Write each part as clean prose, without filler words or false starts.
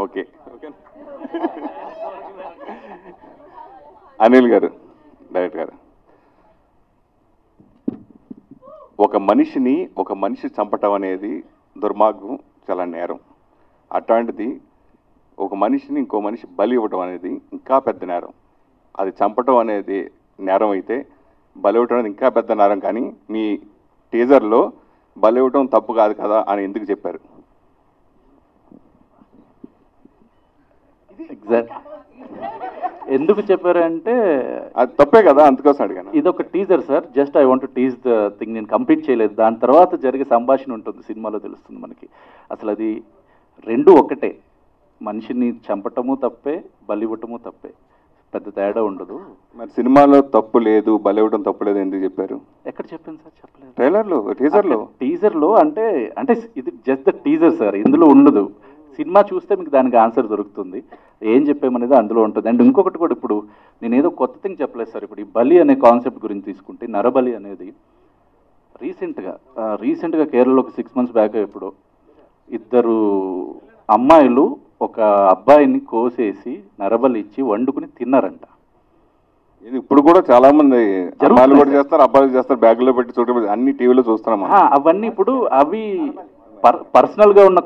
Okay Anil గారు, director గారు, ఒక మనిషి చంపటం అనేది దుర్మార్గం, చాలా నేరం. అట్లాంటిది ఒక మనిషిని ఇంకో మనిషి బలి ఇవ్వటం అనేది ఇంకా పెద్ద నేరం. అది చంపటం అనేది నేరం అయితే బలి ఇవ్వటం అనేది ఇంకా పెద్ద నేరం. కానీ మీ టీజర్లో బలి ఇవ్వటం తప్పు కాదు కదా అని ఎందుకు చెప్పారు? ఎగ్జాక్ట్ ఎందుకు చెప్పారంటే అది తప్పే కదా, అందుకోసం అడిగాను. ఇది ఒక teaser sir, just I want to tease the thing. నేను కంప్లీట్ చేయలేదు, దాని తర్వాత జరిగే సంభాషణ ఉంటుంది సినిమాలో, తెలుస్తుంది మనకి. అసలు అది రెండు ఒకటే, మనిషిని చంపటము తప్పే, బలి ఇవ్వటము తప్పే, పెద్ద తేడా ఉండదు. మరి సినిమాలో తప్పు లేదు, బలి ఇవ్వడం తప్పు లేదు ఎందుకు చెప్పారు? ఎక్కడ చెప్పాను సార్? చెప్పలేదు. ట్రైలర్లో, టీజర్లో అంటే ఇది జస్ట్ ద టీజర్ సార్, ఇందులో ఉండదు. సినిమా చూస్తే మీకు దానికి ఆన్సర్ దొరుకుతుంది, ఏం చెప్పామనేది అందులో ఉంటుంది. అండ్ ఇంకొకటి కూడా, ఇప్పుడు నేను ఏదో కొత్త థింగ్ చెప్పలేదు సార్. ఇప్పుడు ఈ బలి అనే కాన్సెప్ట్ గురించి తీసుకుంటే, నరబలి అనేది రీసెంట్గా కేరళలో ఒక 6 months బ్యాక్ ఇప్పుడు 2 అమ్మాయిలు ఒక అబ్బాయిని కోసేసి నరబలి ఇచ్చి వండుకుని తిన్నారంట. ఇది ఇప్పుడు కూడా చాలా మంది అమ్మాయిలు కూడా చేస్తారు, అబ్బాయిలు చేస్తారు, బ్యాగులో పెట్టి చూడ అన్ని టీవీలో చూస్తున్నాం. అవన్నీ ఇప్పుడు అవి పర్సనల్గా ఉన్న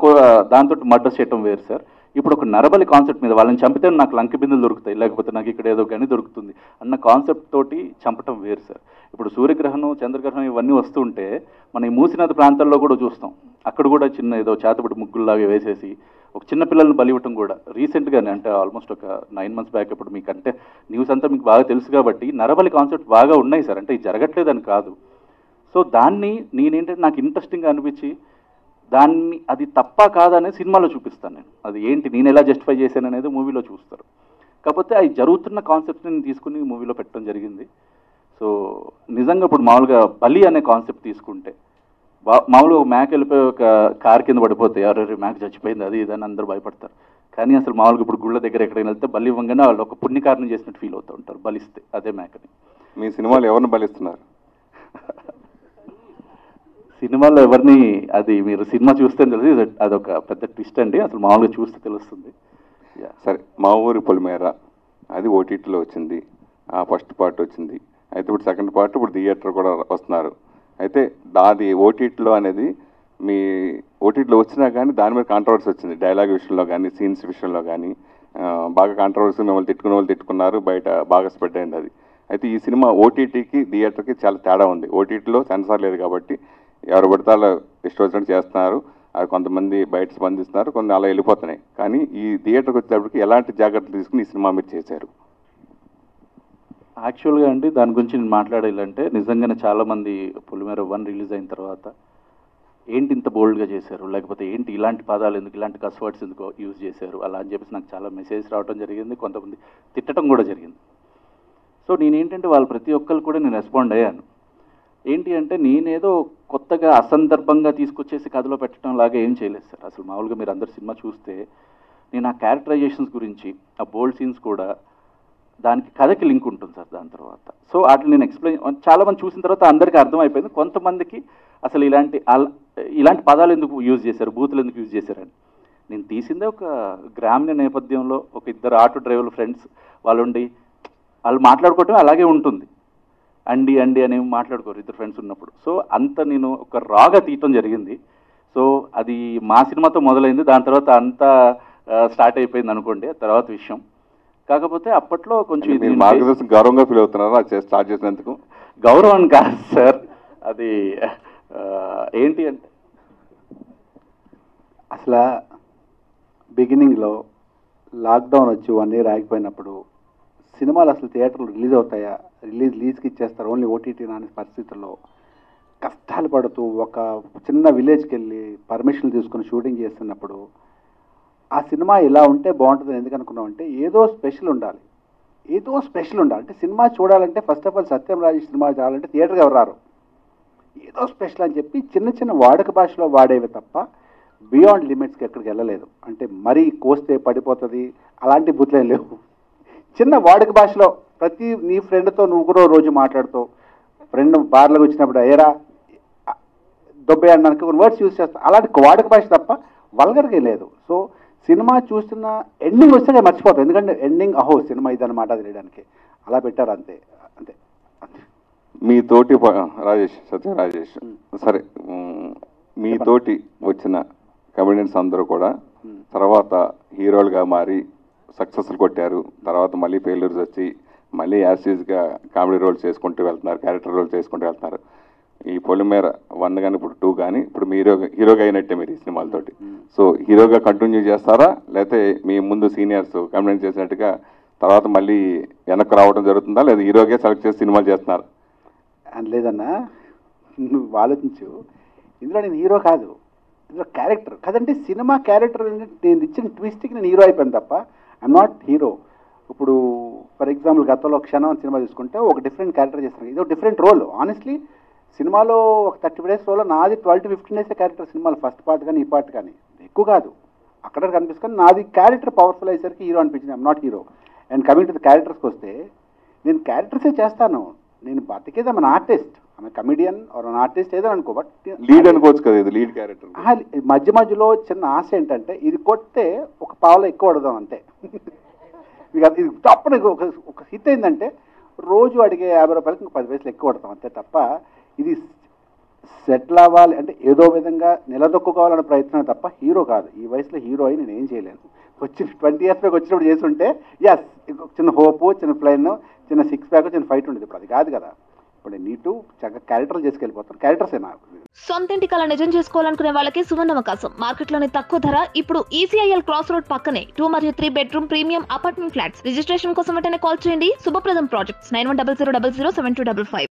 దాంతో మర్డర్ చేయటం వేరు సార్. ఇప్పుడు ఒక నరబలి కాన్సెప్ట్ మీద, వాళ్ళని చంపితే నాకు లంక బిందులు దొరుకుతాయి, లేకపోతే నాకు ఇక్కడ ఏదో గని దొరుకుతుంది అన్న కాన్సెప్ట్ తోటి చంపటం వేరు సార్. ఇప్పుడు సూర్యగ్రహణం, చంద్రగ్రహణం ఇవన్నీ వస్తుంటే మనం ఈ మూసినది ప్రాంతాల్లో కూడా చూస్తాం. అక్కడ కూడా చిన్న ఏదో చేతబడి ముగ్గుల్లాగా వేసేసి ఒక చిన్న పిల్లల్ని బలి ఇవ్వటం కూడా రీసెంట్గానే, అంటే ఆల్మోస్ట్ ఒక 9 months బ్యాక్. ఇప్పుడు మీకంటే న్యూస్ అంతా మీకు బాగా తెలుసు కాబట్టి నరబలి కాన్సెప్ట్ బాగా ఉన్నాయి సార్, అంటే ఇది జరగట్లేదని కాదు. సో దాన్ని నేనేంటంటే నాకు ఇంట్రెస్టింగ్గా అనిపించి దాన్ని అది తప్ప కాదనేది సినిమాలో చూపిస్తాను నేను. అది ఏంటి, నేను ఎలా జస్టిఫై చేశాను అనేది మూవీలో చూస్తారు. కాకపోతే అవి జరుగుతున్న కాన్సెప్ట్ని నేను తీసుకుని మూవీలో పెట్టడం జరిగింది. సో నిజంగా ఇప్పుడు మామూలుగా బలి అనే కాన్సెప్ట్ తీసుకుంటే, మామూలుగా ఒక మేక వెళ్ళిపోయి ఒక కార్ కింద పడిపోతే ఎవరెవరి మేక చచ్చిపోయింది అది ఇదని అందరూ భయపడతారు. కానీ అసలు మామూలుగా ఇప్పుడు గుళ్ళ దగ్గర ఎక్కడికి వెళ్తే బలి ఇవ్వగానే వాళ్ళు ఒక పుణ్యకారణం చేసినట్టు ఫీల్ అవుతూ ఉంటారు బలిస్తే అదే మేకని. మీ సినిమాలో ఎవరిని బలిస్తున్నారు? సినిమాలో ఎవరిని, అది మీరు సినిమా చూస్తే తెలిసి అదొక పెద్ద ట్విస్ట్ అండి, అసలు మామూలుగా చూస్తే తెలుస్తుంది. సరే, మా ఊరి పొలిమేర అది ఓటీటీలో వచ్చింది, ఫస్ట్ పార్ట్ వచ్చింది. అయితే ఇప్పుడు సెకండ్ పార్ట్ ఇప్పుడు థియేటర్ కూడా వస్తున్నారు. అయితే దాది ఓటీటీలో అనేది మీ ఓటీటీలో వచ్చినా కానీ దాని మీద కాంట్రవర్సీ వచ్చింది, డైలాగ్ విషయంలో కానీ సీన్స్ విషయంలో కానీ బాగా కాంట్రవర్సీ, మిమ్మల్ని తిట్టుకునే వాళ్ళు తిట్టుకున్నారు, బయట బాగా స్ప్రెడ్ అయింది అది. అయితే ఈ సినిమా ఓటీటీకి థియేటర్కి చాలా తేడా ఉంది. ఓటీటీలో సెన్సార్ లేదు కాబట్టి ఎవరు పడితే అలా ఇష్టం వచ్చినట్టు చేస్తున్నారు, అది కొంతమంది బయట స్పందిస్తున్నారు, కొన్ని అలా వెళ్ళిపోతున్నాయి. కానీ ఈ థియేటర్కి వచ్చేటప్పటికి ఎలాంటి జాగ్రత్తలు తీసుకుని ఈ సినిమా మీరు చేశారు? యాక్చువల్గా అండి దాని గురించి నేను మాట్లాడాలంటే, నిజంగానే చాలామంది పొలిమేర 1 రిలీజ్ అయిన తర్వాత ఏంటి ఇంత బోల్డ్గా చేశారు, లేకపోతే ఏంటి ఇలాంటి పదాలు ఎందుకు, ఇలాంటి కస్ వర్డ్స్ ఎందుకు యూజ్ చేశారు అలా అని చెప్పేసి నాకు చాలా మెసేజ్ రావడం జరిగింది, కొంతమంది తిట్టడం కూడా జరిగింది. సో నేనేంటంటే వాళ్ళు ప్రతి ఒక్కరు కూడా నేను రెస్పాండ్ అయ్యాను. ఏంటి అంటే నేనేదో కొత్తగా అసందర్భంగా తీసుకొచ్చేసి కథలో పెట్టడం లాగా ఏం చేయలేదు సార్. అసలు మామూలుగా మీరు అందరు సినిమా చూస్తే నేను ఆ క్యారెక్టరైజేషన్స్ గురించి, ఆ బోల్డ్ సీన్స్ కూడా దానికి కథకి లింక్ ఉంటుంది సార్ దాని తర్వాత. సో వాటిని నేను ఎక్స్ప్లెయిన్, చాలామంది చూసిన తర్వాత అందరికీ అర్థమైపోయింది. కొంతమందికి అసలు ఇలాంటి పదాలు ఎందుకు యూజ్ చేశారు, బూతులు ఎందుకు యూజ్ చేశారని. నేను తీసిందే ఒక గ్రామీణ నేపథ్యంలో ఒక 2 ఆటో డ్రైవర్ల ఫ్రెండ్స్ వాళ్ళు మాట్లాడుకోవటం అలాగే ఉంటుంది, అండి అని మాట్లాడుకోరు 2 ఫ్రెండ్స్ ఉన్నప్పుడు. సో అంత నేను ఒక రాగా తీయటం జరిగింది. సో అది మా సినిమాతో మొదలైంది, దాని తర్వాత అంతా స్టార్ట్ అయిపోయింది అనుకోండి, తర్వాత విషయం. కాకపోతే అప్పట్లో కొంచెం ఇది మార్గదర్శనం గౌరవంగా ఫీల్ అవుతున్నారా స్టార్ట్ చేసినందుకు? గౌరవం కాదు సార్, అది ఏంటి అంటే అసలు బిగినింగ్లో లాక్డౌన్ వచ్చి 1 year ఆగిపోయినప్పుడు సినిమాలు అసలు థియేటర్లు రిలీజ్ అవుతాయా, లీజ్కి ఇచ్చేస్తారు ఓన్లీ ఓటీటీ అనే పరిస్థితుల్లో కష్టాలు పడుతూ ఒక చిన్న విలేజ్కి వెళ్ళి పర్మిషన్లు తీసుకుని షూటింగ్ చేస్తున్నప్పుడు ఆ సినిమా ఇలా ఉంటే బాగుంటుందని ఎందుకు అనుకున్నామంటే ఏదో స్పెషల్ ఉండాలి. అంటే సినిమా చూడాలంటే first of all Satyam Rajesh cinema చూడాలంటే థియేటర్కి ఎవరు రారు, ఏదో స్పెషల్ అని చెప్పి చిన్న వాడుక భాషలో వాడేవి తప్ప బియాండ్ లిమిట్స్కి ఎక్కడికి వెళ్ళలేదు. అంటే మరీ కోస్తే పడిపోతుంది అలాంటి బుద్ధులేం లేవు. చిన్న వాడుక భాషలో ప్రతి నీ ఫ్రెండ్తో నువ్వు కూడా రోజు మాట్లాడుతావు, ఫ్రెండ్ బార్లకు వచ్చినప్పుడు ఏరా దొబ్బే అన్నానికి వర్డ్స్ యూజ్ చేస్తావు, అలాంటి వాడుక భాష తప్ప వల్గర్గా లేదు. సో సినిమా చూస్తున్న ఎండింగ్ వస్తే నేను మర్చిపోతాను, ఎందుకంటే ఎండింగ్ అహో సినిమా ఇదన్నమాట అది వేయడానికి అలా పెట్టారు అంతే అంతే. మీ తోటి రాజేష్, సత్య రాజేష్, సరే మీ తోటి వచ్చిన కమెడియన్స్ అందరూ కూడా తర్వాత హీరోలుగా మారి సక్సెస్లు కొట్టారు, తర్వాత మళ్ళీ ఫెయిల్యూర్స్ వచ్చి మళ్ళీ యాసిడ్గా కామెడీ రోల్స్ చేసుకుంటూ వెళ్తున్నారు, క్యారెక్టర్ రోల్స్ చేసుకుంటూ వెళ్తున్నారు. ఈ పొలిమేర 1 కానీ ఇప్పుడు 2 కానీ ఇప్పుడు మీరు హీరోగా అయినట్టే మీరు ఈ సినిమాలతోటి. సో హీరోగా కంటిన్యూ చేస్తారా, లేకపోతే మీ ముందు సీనియర్స్ కమెడియన్ చేసినట్టుగా తర్వాత మళ్ళీ వెనక్కి రావడం జరుగుతుందా, లేదా హీరోగా సెలెక్ట్ చేసి సినిమాలు చేస్తున్నారు? లేదన్నా, నువ్వు ఆలోచించు, ఇందులో నేను హీరో కాదు, ఇందులో క్యారెక్టర్ కదంటే సినిమా క్యారెక్టర్. నేను ఇచ్చిన ట్విస్ట్కి నేను హీరో అయిపోయాను తప్ప ఐఎమ్ నాట్ హీరో. ఇప్పుడు ఫర్ ఎగ్జాంపుల్ గతంలో క్షణం సినిమా చూసుకుంటే ఒక డిఫరెంట్ క్యారెక్టర్ చేస్తాను, ఇది ఒక డిఫరెంట్ రోల్. ఆనెస్ట్లీ సినిమాలో ఒక 30 days రోల్ నాది 12 to 15 days క్యారెక్టర్ సినిమాలో, ఫస్ట్ పార్ట్ కానీ ఈ పార్ట్ కానీ ఎక్కువ కాదు, అక్కడ కనిపిస్తుంది. నాది క్యారెక్టర్ పవర్ఫుల్ అయ్యేసరికి హీరో అనిపించింది, I'm not hero. And coming to the క్యారెక్టర్స్కి వస్తే నేను క్యారెక్టర్సే చేస్తాను, నేను బతికేది మన ఆర్టిస్ట్, ఆమె కమిడియన్ ఆర్ అన్ ఆర్టిస్ట్ ఏదో అనుకో, బట్ లీడ్ అనుకోవచ్చు కదా, ఇది లీడ్ క్యారెక్టర్. మధ్యలో చిన్న ఆశ ఏంటంటే ఇది కొడితే ఒక పావులో ఎక్కువ పడదాం అంతే. మీకు ఇది తప్పని ఒక హిట్ అయిందంటే రోజు అడిగే 50 రూపాయలకి ఇంక 10 పైసలు ఎక్కువ పడతాం అంతే తప్ప ఇది సెటిల్ అవ్వాలి అంటే ఏదో విధంగా నిలదొక్కుకోవాలనే ప్రయత్నం తప్ప హీరో కాదు. ఈ వయసులో హీరో అయి నేను ఏం చేయలేను. 20 years బ్యాక్ వచ్చినప్పుడు చేస్తుంటే ఎస్ చిన్న హోపు, చిన్న ప్లైన్, చిన్న 6 pack, చిన్న ఫైట్ ఉండేది. ఇప్పుడు అది కాదు కదా, ఇప్పుడు నీటు చక్కగా క్యారెక్టర్లు చేసుకెళ్ళిపోతాను, క్యారెక్టర్సే నాకు. సొంతింటి కళ నిజం చేసుకోవాలనుకునే వాళ్ళకి సువర్ణ అవకాశం. మార్కెట్లోని తక్కువ ధర ఇప్పుడు ఈసీఐఎల్ క్రాస్ రోడ్ పక్కనే 2 మరియు 3 bedroom premium apartment flats. Registration కోసం వెంటనే కాల్ చేయండి. శుభప్రదం ప్రాజెక్ట్స్ 9100007255.